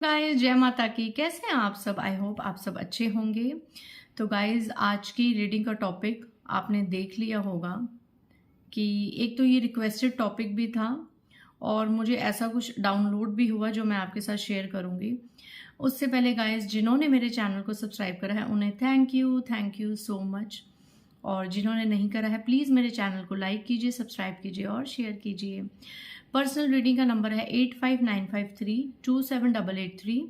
Guys जय माता की। कैसे हैं आप सब? आई होप आप सब अच्छे होंगे। तो गाइस आज की रीडिंग का टॉपिक आपने देख लिया होगा कि एक तो ये रिक्वेस्टेड टॉपिक भी था और मुझे ऐसा कुछ डाउनलोड भी हुआ जो मैं आपके साथ शेयर करूंगी। उससे पहले गाइस जिन्होंने मेरे चैनल को सब्सक्राइब करा है उन्हें थैंक यू सो मच। और जिन्होंने नहीं करा है प्लीज़ मेरे चैनल को लाइक कीजिए, सब्सक्राइब कीजिए और शेयर कीजिए। पर्सनल रीडिंग का नंबर है 8595327883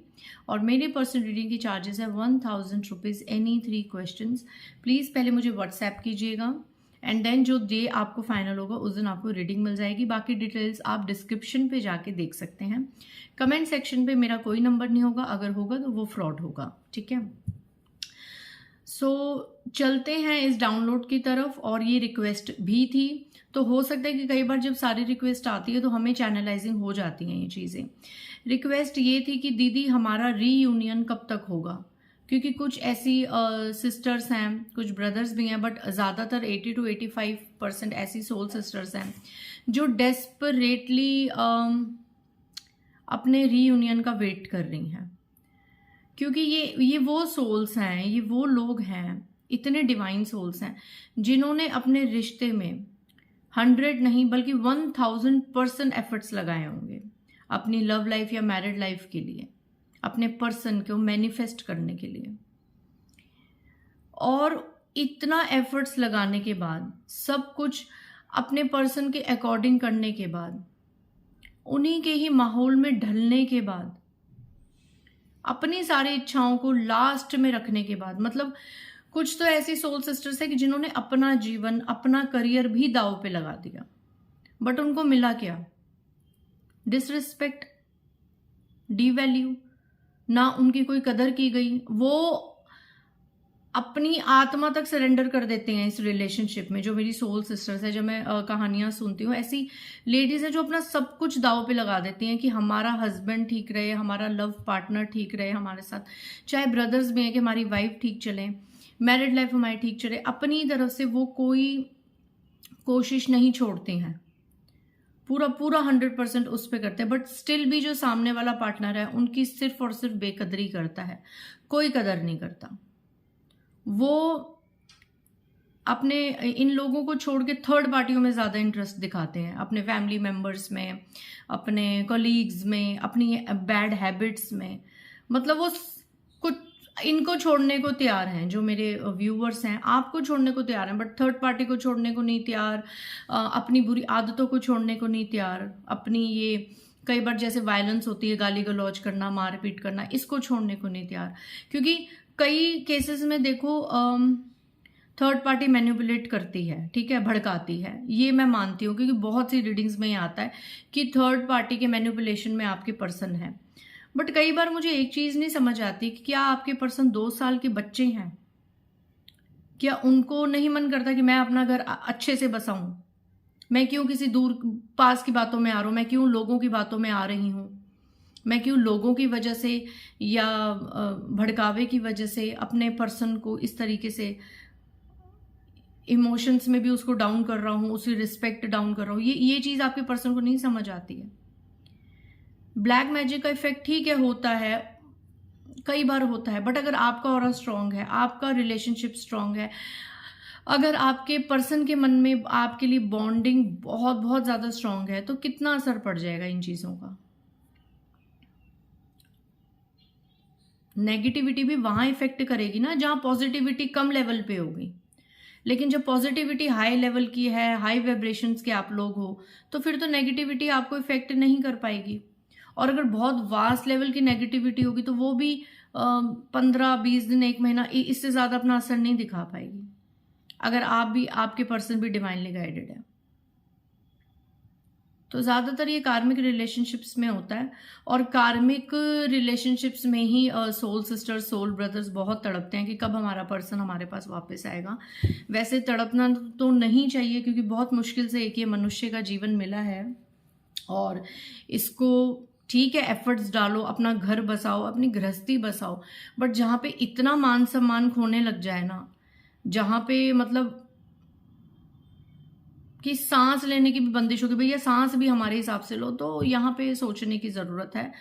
और मेरी पर्सनल रीडिंग की चार्जेस है 1000 रुपीज़ एनी 3 क्वेश्चंस। प्लीज़ पहले मुझे व्हाट्सएप कीजिएगा एंड देन जो डे आपको फाइनल होगा उस दिन आपको रीडिंग मिल जाएगी। बाकी डिटेल्स आप डिस्क्रिप्शन पे जाके देख सकते हैं। कमेंट सेक्शन पे मेरा कोई नंबर नहीं होगा, अगर होगा तो वो फ्रॉड होगा, ठीक है। चलते हैं इस डाउनलोड की तरफ। और ये रिक्वेस्ट भी थी, तो हो सकता है कि कई बार जब सारी रिक्वेस्ट आती है तो हमें चैनलाइजिंग हो जाती हैं ये चीज़ें। रिक्वेस्ट ये थी कि दीदी हमारा रीयूनियन कब तक होगा, क्योंकि कुछ ऐसी सिस्टर्स हैं, कुछ ब्रदर्स भी हैं, बट ज़्यादातर 80 to 85% ऐसी सोल सिस्टर्स हैं जो डेस्परेटली अपने रीयूनियन का वेट कर रही हैं। क्योंकि ये वो सोल्स हैं, ये वो लोग हैं, इतने डिवाइन सोल्स हैं जिन्होंने अपने रिश्ते में 100 नहीं बल्कि 1000% एफर्ट्स लगाए होंगे अपनी लव लाइफ या मैरिड लाइफ के लिए, अपने पर्सन को मैनिफेस्ट करने के लिए। और इतना एफर्ट्स लगाने के बाद, सब कुछ अपने पर्सन के अकॉर्डिंग करने के बाद, उन्हीं के ही माहौल में ढलने के बाद, अपनी सारी इच्छाओं को लास्ट में रखने के बाद, मतलब कुछ तो ऐसी सोल सिस्टर्स है कि जिन्होंने अपना जीवन, अपना करियर भी दांव पे लगा दिया, बट उनको मिला क्या? डिसरिस्पेक्ट, डीवैल्यू, ना उनकी कोई कदर की गई। वो अपनी आत्मा तक सरेंडर कर देते हैं इस रिलेशनशिप में। जो मेरी सोल सिस्टर्स है, जब मैं कहानियां सुनती हूँ, ऐसी लेडीज है जो अपना सब कुछ दाव पे लगा देती हैं कि हमारा हस्बैंड ठीक रहे, हमारा लव पार्टनर ठीक रहे हमारे साथ, चाहे ब्रदर्स भी हैं कि हमारी वाइफ ठीक चले, मैरिड लाइफ हमारी ठीक चले। अपनी तरफ से वो कोई कोशिश नहीं छोड़ती हैं, पूरा 100% उस पर करते हैं, बट स्टिल भी जो सामने वाला पार्टनर है उनकी सिर्फ और सिर्फ बेकदरी करता है, कोई कदर नहीं करता। वो अपने इन लोगों को छोड़ के थर्ड पार्टियों में ज़्यादा इंटरेस्ट दिखाते हैं, अपने फैमिली मेम्बर्स में, अपने कलीग्स में, अपनी बैड हैबिट्स में। मतलब वो कुछ इनको छोड़ने को तैयार हैं, जो मेरे व्यूअर्स हैं आपको छोड़ने को तैयार हैं, बट थर्ड पार्टी को छोड़ने को नहीं तैयार, अपनी बुरी आदतों को छोड़ने को नहीं तैयार, अपनी ये कई बार जैसे वायलेंस होती है, गाली गलौज करना, मारपीट करना, इसको छोड़ने को नहीं तैयार। क्योंकि कई केसेस में देखो थर्ड पार्टी मैनिपुलेट करती है, ठीक है, भड़काती है, ये मैं मानती हूँ, क्योंकि बहुत सी रीडिंग्स में ये आता है कि थर्ड पार्टी के मैनिपुलेशन में आपके पर्सन है। बट कई बार मुझे एक चीज नहीं समझ आती कि क्या आपके पर्सन 2 साल के बच्चे हैं? क्या उनको नहीं मन करता कि मैं अपना घर अच्छे से बसाऊं? मैं क्यों किसी दूर पास की बातों में आ रहा हूं? मैं क्यों लोगों की बातों में आ रही हूं? मैं क्यों लोगों की वजह से या भड़कावे की वजह से अपने पर्सन को इस तरीके से इमोशंस में भी उसको डाउन कर रहा हूं, उसकी रिस्पेक्ट डाउन कर रहा हूं? ये चीज आपके पर्सन को नहीं समझ आती है। ब्लैक मैजिक का इफेक्ट ठीक है, होता है, कई बार होता है, बट अगर आपका ऑरा स्ट्रांग है, आपका रिलेशनशिप स्ट्रांग है, अगर आपके पर्सन के मन में आपके लिए बॉन्डिंग बहुत बहुत ज्यादा स्ट्रांग है, तो कितना असर पड़ जाएगा इन चीजों का? नेगेटिविटी भी वहां इफेक्ट करेगी ना जहां पॉजिटिविटी कम लेवल पे होगी। लेकिन जब पॉजिटिविटी हाई लेवल की है, हाई वाइब्रेशंस के आप लोग हो, तो फिर तो नेगेटिविटी आपको इफेक्ट नहीं कर पाएगी। और अगर बहुत वास्ट लेवल की नेगेटिविटी होगी तो वो भी 15-20 दिन, 1 महीना, इससे ज्यादा अपना असर नहीं दिखा पाएगी, अगर आप भी, आपके पर्सन भी डिवाइनली गाइडेड है। तो ज्यादातर ये कार्मिक रिलेशनशिप्स में होता है, और कार्मिक रिलेशनशिप्स में ही सोल सिस्टर्स, सोल ब्रदर्स बहुत तड़पते हैं कि कब हमारा पर्सन हमारे पास वापस आएगा। वैसे तड़पना तो नहीं चाहिए, क्योंकि बहुत मुश्किल से एक ये मनुष्य का जीवन मिला है, और इसको ठीक है एफर्ट्स डालो, अपना घर बसाओ, अपनी गृहस्थी बसाओ, बट जहां पे इतना मान सम्मान खोने लग जाए ना, जहां पे मतलब कि सांस लेने की भी बंदिश होगी, भैया सांस भी हमारे हिसाब से लो, तो यहाँ पे सोचने की जरूरत है।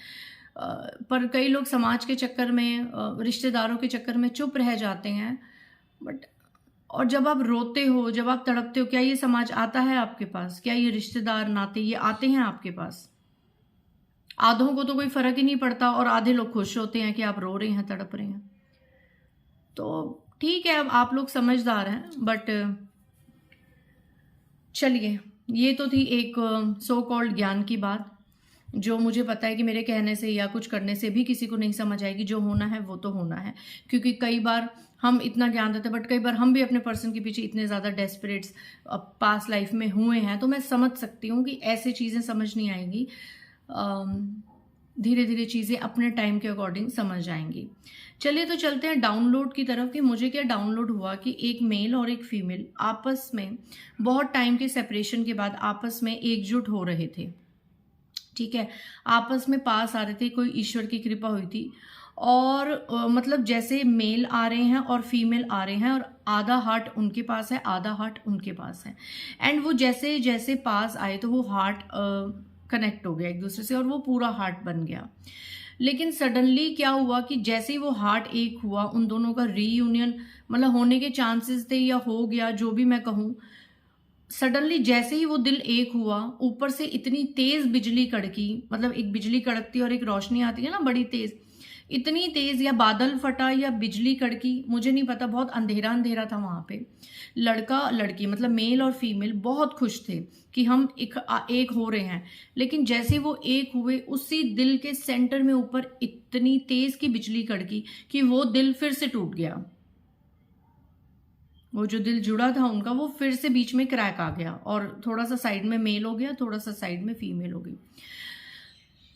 पर कई लोग समाज के चक्कर में, रिश्तेदारों के चक्कर में चुप रह जाते हैं। बट और जब आप रोते हो, जब आप तड़पते हो, क्या ये समाज आता है आपके पास? क्या ये रिश्तेदार नाते ये आते हैं आपके पास? आधों को तो कोई फर्क ही नहीं पड़ता और आधे लोग खुश होते हैं कि आप रो रहे हैं, तड़प रहे हैं। तो ठीक है, अब आप लोग समझदार हैं, बट चलिए, ये तो थी एक सो कॉल्ड ज्ञान की बात, जो मुझे पता है कि मेरे कहने से या कुछ करने से भी किसी को नहीं समझ आएगी। जो होना है वो तो होना है, क्योंकि कई बार हम इतना ज्ञान देते हैं, बट कई बार हम भी अपने पर्सन के पीछे इतने ज़्यादा डेस्परेट्स पास लाइफ में हुए हैं, तो मैं समझ सकती हूँ कि ऐसी चीज़ें समझ नहीं आएंगी। धीरे धीरे चीज़ें अपने टाइम के अकॉर्डिंग समझ आएंगी। चलिए, तो चलते हैं डाउनलोड की तरफ कि मुझे क्या डाउनलोड हुआ कि एक मेल और एक फीमेल आपस में बहुत टाइम के सेपरेशन के बाद आपस में एकजुट हो रहे थे। ठीक है, आपस में पास आ रहे थे, कोई ईश्वर की कृपा हुई थी। और मतलब जैसे मेल आ रहे हैं और फीमेल आ रहे हैं, और आधा हार्ट उनके पास है, आधा हार्ट उनके पास है। एंड वो जैसे जैसे पास आए तो वो हार्ट कनेक्ट हो गया एक दूसरे से, और वो पूरा हार्ट बन गया। लेकिन सडनली क्या हुआ कि जैसे ही वो हार्ट एक हुआ, उन दोनों का रीयूनियन मतलब होने के चांसेस थे, या हो गया, जो भी मैं कहूँ। सडनली जैसे ही वो दिल एक हुआ, ऊपर से इतनी तेज बिजली कड़की, मतलब एक बिजली कड़कती और एक रोशनी आती है ना बड़ी तेज, इतनी तेज, या बादल फटा या बिजली कड़की, मुझे नहीं पता, बहुत अंधेरा अंधेरा था वहां पे। लड़का लड़की मतलब मेल और फीमेल बहुत खुश थे कि हम एक हो रहे हैं। लेकिन जैसे वो एक हुए, उसी दिल के सेंटर में ऊपर इतनी तेज की बिजली कड़की कि वो दिल फिर से टूट गया। वो जो दिल जुड़ा था उनका, वो फिर से बीच में क्रैक आ गया, और थोड़ा सा साइड में मेल हो गया, थोड़ा सा साइड में फीमेल हो गई।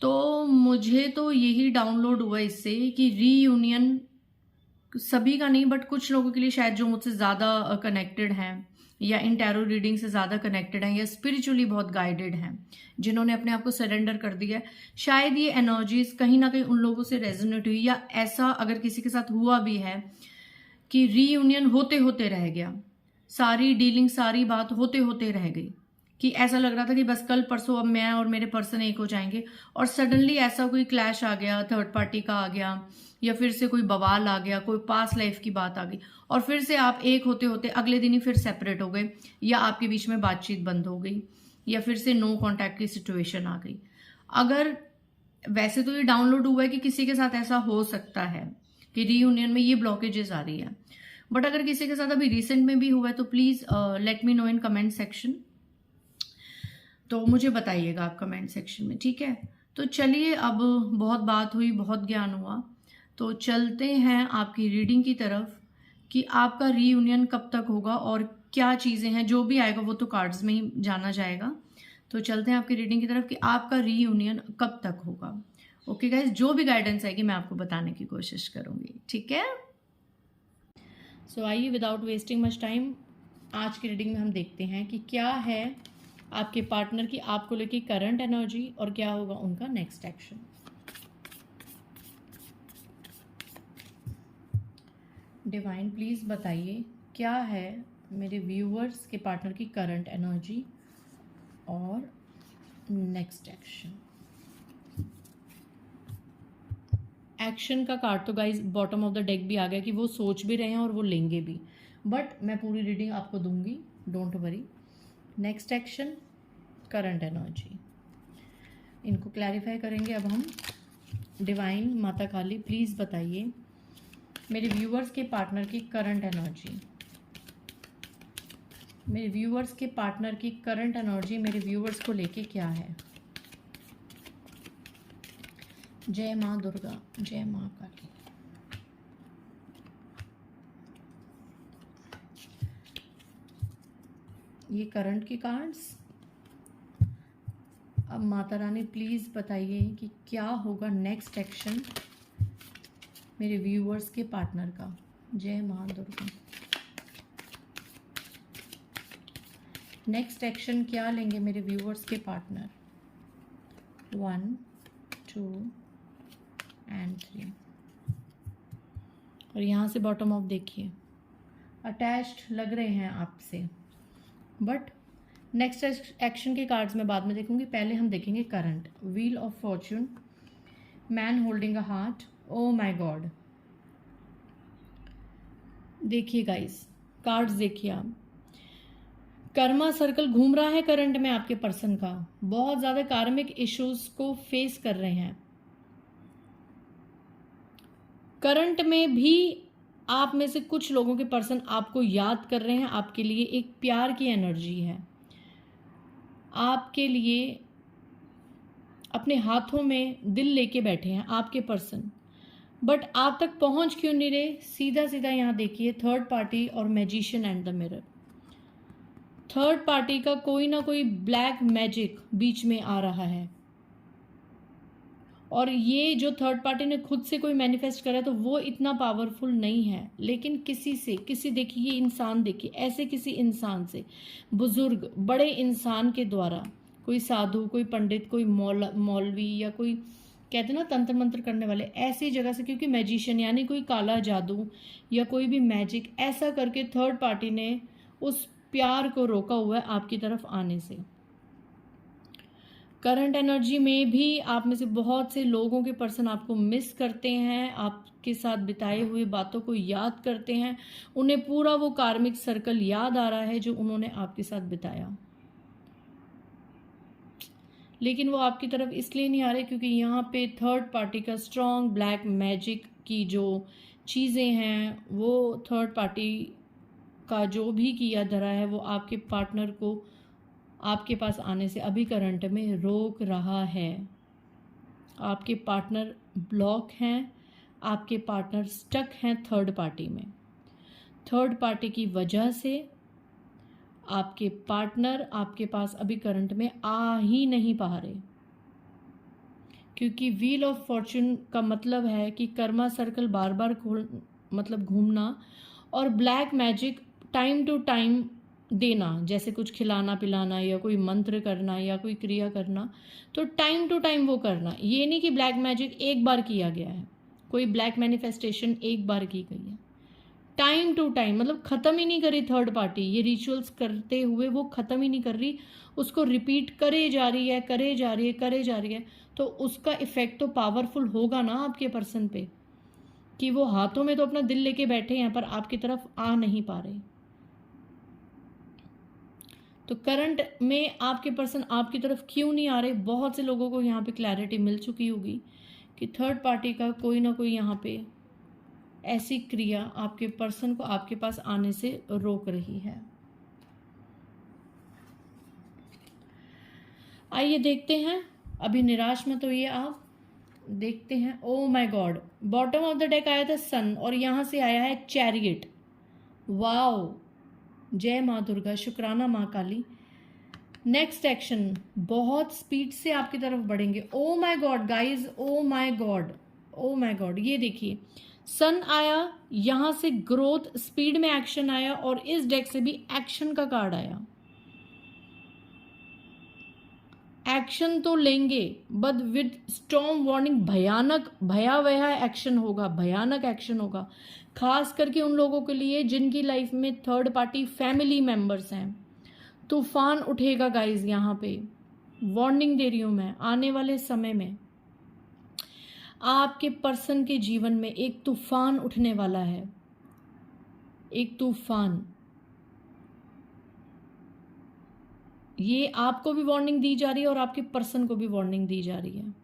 तो मुझे तो यही डाउनलोड हुआ इससे कि रीयूनियन सभी का नहीं, बट कुछ लोगों के लिए शायद, जो मुझसे ज़्यादा कनेक्टेड हैं, या इन टैरो रीडिंग से ज़्यादा कनेक्टेड हैं, या स्पिरिचुअली बहुत गाइडेड हैं, जिन्होंने अपने आप को सरेंडर कर दिया है, शायद ये एनर्जीज कहीं ना कहीं उन लोगों से रेजोनेट हुई। या ऐसा अगर किसी के साथ हुआ भी है कि रीयूनियन होते होते रह गया, सारी डीलिंग, सारी बात होते होते रह गई, कि ऐसा लग रहा था कि बस कल परसों अब मैं और मेरे पर्सन एक हो जाएंगे, और सडनली ऐसा कोई क्लैश आ गया, थर्ड पार्टी का आ गया, या फिर से कोई बवाल आ गया, कोई पास लाइफ की बात आ गई, और फिर से आप एक होते होते अगले दिन ही फिर सेपरेट हो गए, या आपके बीच में बातचीत बंद हो गई, या फिर से नो कॉन्टैक्ट की सिचुएशन आ गई। अगर वैसे तो ये डाउनलोड हुआ है कि किसी के साथ ऐसा हो सकता है कि रीयूनियन में ये ब्लॉकेजेस आ रही है, बट अगर किसी के साथ अभी रिसेंट में भी हुआ है तो please let me know in comment section. तो मुझे बताइएगा आप कमेंट सेक्शन में, ठीक है। तो चलिए, अब बहुत बात हुई, बहुत ज्ञान हुआ, तो चलते हैं आपकी रीडिंग की तरफ कि आपका रीयूनियन कब तक होगा और क्या चीज़ें हैं। जो भी आएगा वो तो कार्ड्स में ही जाना जाएगा। तो चलते हैं आपकी रीडिंग की तरफ कि आपका रीयूनियन कब तक होगा। ओके गाइज, जो भी गाइडेंस आएगी मैं आपको बताने की कोशिश करूंगी, ठीक है। सो आइए, विदाउट वेस्टिंग मच टाइम, आज की रीडिंग में हम देखते हैं कि क्या है आपके पार्टनर की आपको लेके करंट एनर्जी, और क्या होगा उनका नेक्स्ट एक्शन। डिवाइन प्लीज बताइए क्या है मेरे व्यूअर्स के पार्टनर की करंट एनर्जी और नेक्स्ट एक्शन। एक्शन का कार्ड तो guys bottom of the deck भी आ गया कि वो सोच भी रहे हैं और वो लेंगे भी, बट मैं पूरी रीडिंग आपको दूंगी, don't worry. Next action, current energy, इनको क्लैरिफाई करेंगे अब हम। डिवाइन माता काली प्लीज़ बताइए मेरे व्यूअर्स के पार्टनर की करंट एनर्जी, मेरे व्यूअर्स के पार्टनर की करंट एनर्जी मेरे व्यूअर्स को लेके क्या है। जय माँ दुर्गा, जय माँ काली। ये करंट की कार्ड्स। अब माता रानी प्लीज बताइए कि क्या होगा नेक्स्ट एक्शन मेरे व्यूअर्स के पार्टनर का। जय माँ दुर्गा। नेक्स्ट एक्शन क्या लेंगे मेरे व्यूअर्स के पार्टनर। 1 2 एंड 3। और यहाँ से बॉटम ऑफ देखिए, अटैच्ड लग रहे हैं आपसे, बट नेक्स्ट एक्शन के कार्ड्स में बाद में देखूंगी, पहले हम देखेंगे current. Wheel of Fortune, man holding a heart, oh my God. देखिए गाइस, कार्ड्स देखिए आप, कर्मा सर्कल घूम रहा है करंट में आपके पर्सन का, बहुत ज्यादा कार्मिक इश्यूज को फेस कर रहे हैं। करंट में भी आप में से कुछ लोगों के पर्सन आपको याद कर रहे हैं, आपके लिए एक प्यार की एनर्जी है, आपके लिए अपने हाथों में दिल लेके बैठे हैं आपके पर्सन, बट आप तक पहुंच क्यों नहीं रहे? सीधा सीधा यहाँ देखिए, थर्ड पार्टी और magician and the mirror. Third party का कोई ना कोई ब्लैक मैजिक बीच में आ रहा है, और ये जो थर्ड पार्टी ने खुद से कोई मैनिफेस्ट करा तो वो इतना पावरफुल नहीं है, लेकिन किसी देखिए, ये इंसान देखिए, ऐसे किसी इंसान से, बुजुर्ग बड़े इंसान के द्वारा, कोई साधु, कोई पंडित, कोई मौलवी, या कोई कहते ना तंत्र मंत्र करने वाले, ऐसी जगह से, क्योंकि मैजिशियन यानी कोई काला जादू या कोई भी मैजिक, ऐसा करके थर्ड पार्टी ने उस प्यार को रोका हुआ है आपकी तरफ आने से। करंट एनर्जी में भी आप में से बहुत से लोगों के पर्सन आपको मिस करते हैं, आपके साथ बिताए हुए बातों को याद करते हैं, उन्हें पूरा वो कार्मिक सर्कल याद आ रहा है जो उन्होंने आपके साथ बिताया, लेकिन वो आपकी तरफ इसलिए नहीं आ रहे क्योंकि यहाँ पे थर्ड पार्टी का स्ट्रॉन्ग ब्लैक मैजिक की जो चीज़ें हैं, वो थर्ड पार्टी का जो भी किया धरा है वो आपके पार्टनर को आपके पास आने से अभी करंट में रोक रहा है। आपके पार्टनर ब्लॉक हैं, आपके पार्टनर स्टक हैं थर्ड पार्टी में। थर्ड पार्टी की वजह से आपके पार्टनर आपके पास अभी करंट में आ ही नहीं पा रहे, क्योंकि व्हील ऑफ फॉर्चून का मतलब है कि कर्मा सर्कल बार बार घूमना, और black magic time to time देना, जैसे कुछ खिलाना पिलाना या कोई मंत्र करना या कोई क्रिया करना, तो टाइम टू टाइम वो करना। ये नहीं कि ब्लैक मैजिक एक बार किया गया है, कोई ब्लैक मैनिफेस्टेशन एक बार की गई है, टाइम टू टाइम, मतलब ख़त्म ही नहीं करी थर्ड पार्टी ये रिचुअल्स करते हुए, वो ख़त्म ही नहीं कर रही, उसको रिपीट करे जा रही है, करे जा रही है, करे जा रही है। तो उसका इफेक्ट तो पावरफुल होगा ना आपके पर्सन पे, कि वो हाथों में तो अपना दिल लेके बैठे हैं पर आपकी तरफ आ नहीं पा रहे। तो करंट में आपके पर्सन आपकी तरफ क्यों नहीं आ रहे? बहुत से लोगों को यहाँ पे क्लैरिटी मिल चुकी होगी कि थर्ड पार्टी का कोई ना कोई यहाँ पे ऐसी क्रिया आपके पर्सन को आपके पास आने से रोक रही है। आइए देखते हैं, अभी निराश में तो ये आप देखते हैं। Oh my God, bottom of the deck आया था सन, और यहाँ से आया है चैरियट। वाओ, जय माँ दुर्गा, शुक्राना माँ काली। नेक्स्ट एक्शन, बहुत स्पीड से आपकी तरफ बढ़ेंगे। Oh my God guys, oh my God, oh my God, ये देखिए सन आया, यहां से ग्रोथ स्पीड में एक्शन आया, और इस डेक से भी एक्शन का कार्ड आया। एक्शन तो लेंगे बट विद स्टॉर्म वार्निंग, भयानक भयावह एक्शन होगा, भयानक एक्शन होगा, खास करके उन लोगों के लिए जिनकी लाइफ में थर्ड पार्टी फैमिली मेंबर्स हैं। तूफान उठेगा गाइज, यहाँ पे वार्निंग दे रही हूं मैं, आने वाले समय में आपके पर्सन के जीवन में एक तूफान उठने वाला है, एक तूफान। ये आपको भी वार्निंग दी जा रही है और आपके पर्सन को भी वार्निंग दी जा रही है।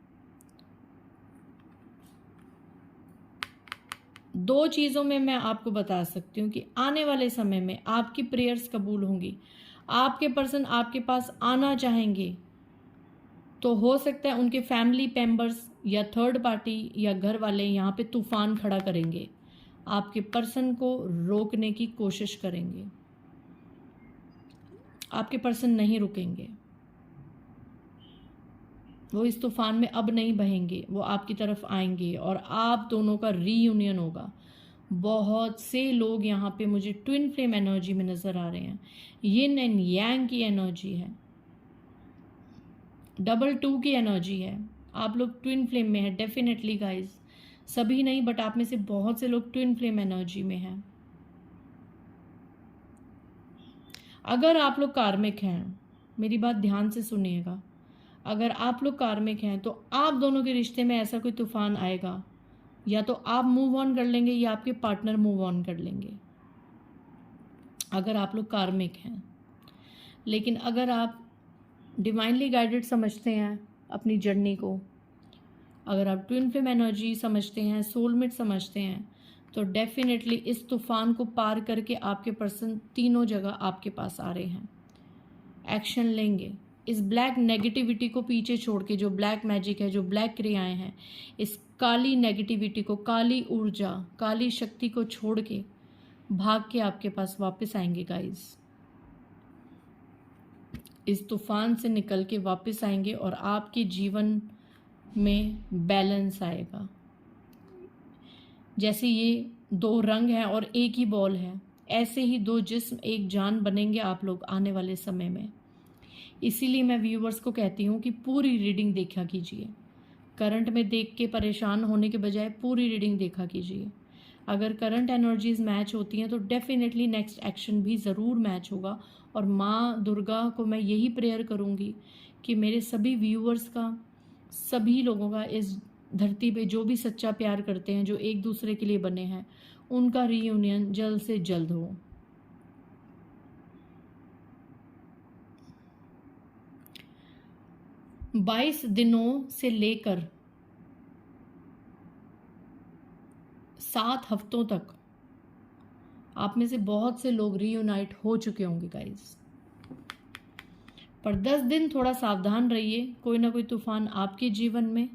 दो चीजों में मैं आपको बता सकती हूँ कि आने वाले समय में आपकी प्रेयर्स कबूल होंगी, आपके पर्सन आपके पास आना चाहेंगे, तो हो सकता है उनके फैमिली मेंबर्स या थर्ड पार्टी या घर वाले यहाँ पे तूफान खड़ा करेंगे, आपके पर्सन को रोकने की कोशिश करेंगे। आपके पर्सन नहीं रुकेंगे, वो इस तूफान में अब नहीं बहेंगे, वो आपकी तरफ आएंगे और आप दोनों का रीयूनियन होगा। बहुत से लोग यहाँ पे मुझे ट्विन फ्लेम एनर्जी में नजर आ रहे हैं, यिन एंड यांग की एनर्जी है, डबल 2 की एनर्जी है। आप लोग ट्विन फ्लेम में है डेफिनेटली गाइज, सभी नहीं बट आप में से बहुत से लोग ट्विन फ्लेम एनर्जी में हैं। अगर आप लोग कार्मिक हैं, मेरी बात ध्यान से सुनिएगा, अगर आप लोग कार्मिक हैं तो आप दोनों के रिश्ते में ऐसा कोई तूफान आएगा, या तो आप मूव ऑन कर लेंगे या आपके पार्टनर मूव ऑन कर लेंगे, अगर आप लोग कार्मिक हैं। लेकिन अगर आप डिवाइनली गाइडेड समझते हैं अपनी जर्नी को, अगर आप ट्विन फ्लेम एनर्जी समझते हैं, सोलमेट समझते हैं, तो डेफिनेटली इस तूफान को पार करके आपके पर्सन तीनों जगह आपके पास आ रहे हैं, एक्शन लेंगे। इस ब्लैक नेगेटिविटी को पीछे छोड़ के, जो ब्लैक मैजिक है, जो ब्लैक क्रियाएं हैं, इस काली नेगेटिविटी को, काली ऊर्जा, काली शक्ति को छोड़ के भाग के आपके पास वापस आएंगे गाइस। इस तूफान से निकल के वापस आएंगे और आपके जीवन में बैलेंस आएगा। जैसे ये दो रंग हैं और एक ही बॉल है, ऐसे ही दो जिस्म एक जान बनेंगे आप लोग आने वाले समय में। इसीलिए मैं व्यूअर्स को कहती हूँ कि पूरी रीडिंग देखा कीजिए। करंट में देख के परेशान होने के बजाय पूरी रीडिंग देखा कीजिए। अगर करंट एनर्जीज मैच होती हैं तो डेफिनेटली नेक्स्ट एक्शन भी ज़रूर मैच होगा। और माँ दुर्गा को मैं यही प्रेयर करूँगी कि मेरे सभी व्यूअर्स का, सभी लोगों का, इस धरती पे जो भी सच्चा प्यार करते हैं, जो एक दूसरे के लिए बने हैं, उनका रीयूनियन जल्द से जल्द हो। बाईस दिनों से लेकर 7 हफ्तों तक आप में से बहुत से लोग रीयूनाइट हो चुके होंगे गाइस, पर 10 दिन थोड़ा सावधान रहिए। कोई ना कोई तूफान आपके जीवन में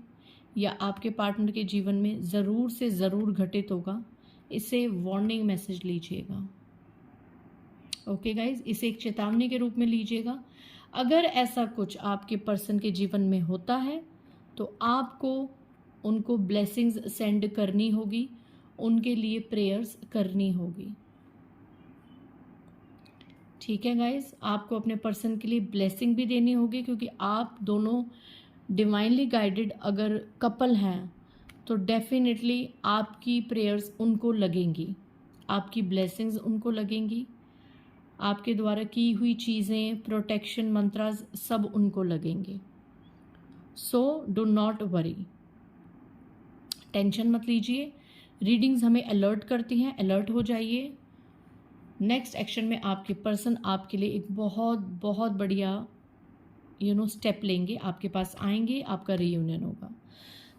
या आपके पार्टनर के जीवन में ज़रूर से ज़रूर घटित होगा। इसे वार्निंग मैसेज लीजिएगा। ओके गाइज, इसे एक चेतावनी के रूप में लीजिएगा। अगर ऐसा कुछ आपके पर्सन के जीवन में होता है तो आपको उनको ब्लेसिंग्स सेंड करनी होगी, उनके लिए प्रेयर्स करनी होगी। ठीक है गाइज, आपको अपने पर्सन के लिए ब्लेसिंग भी देनी होगी, क्योंकि आप दोनों डिवाइनली गाइडेड अगर कपल हैं तो डेफिनेटली आपकी प्रेयर्स उनको लगेंगी, आपकी ब्लेसिंग्स उनको लगेंगी, आपके द्वारा की हुई चीज़ें, प्रोटेक्शन मंत्रास सब उनको लगेंगे। So do not worry, tension मत लीजिए। रीडिंग्स हमें अलर्ट करती हैं, अलर्ट हो जाइए। नेक्स्ट एक्शन में आपके पर्सन आपके लिए एक बहुत बहुत बढ़िया स्टेप लेंगे, आपके पास आएंगे, आपका रीयूनियन होगा।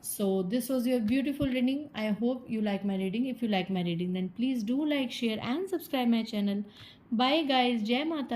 So this was your beautiful reading. I hope you like my reading. If you like my reading, then please do like, share and subscribe my channel. Bye guys. Jai Mata.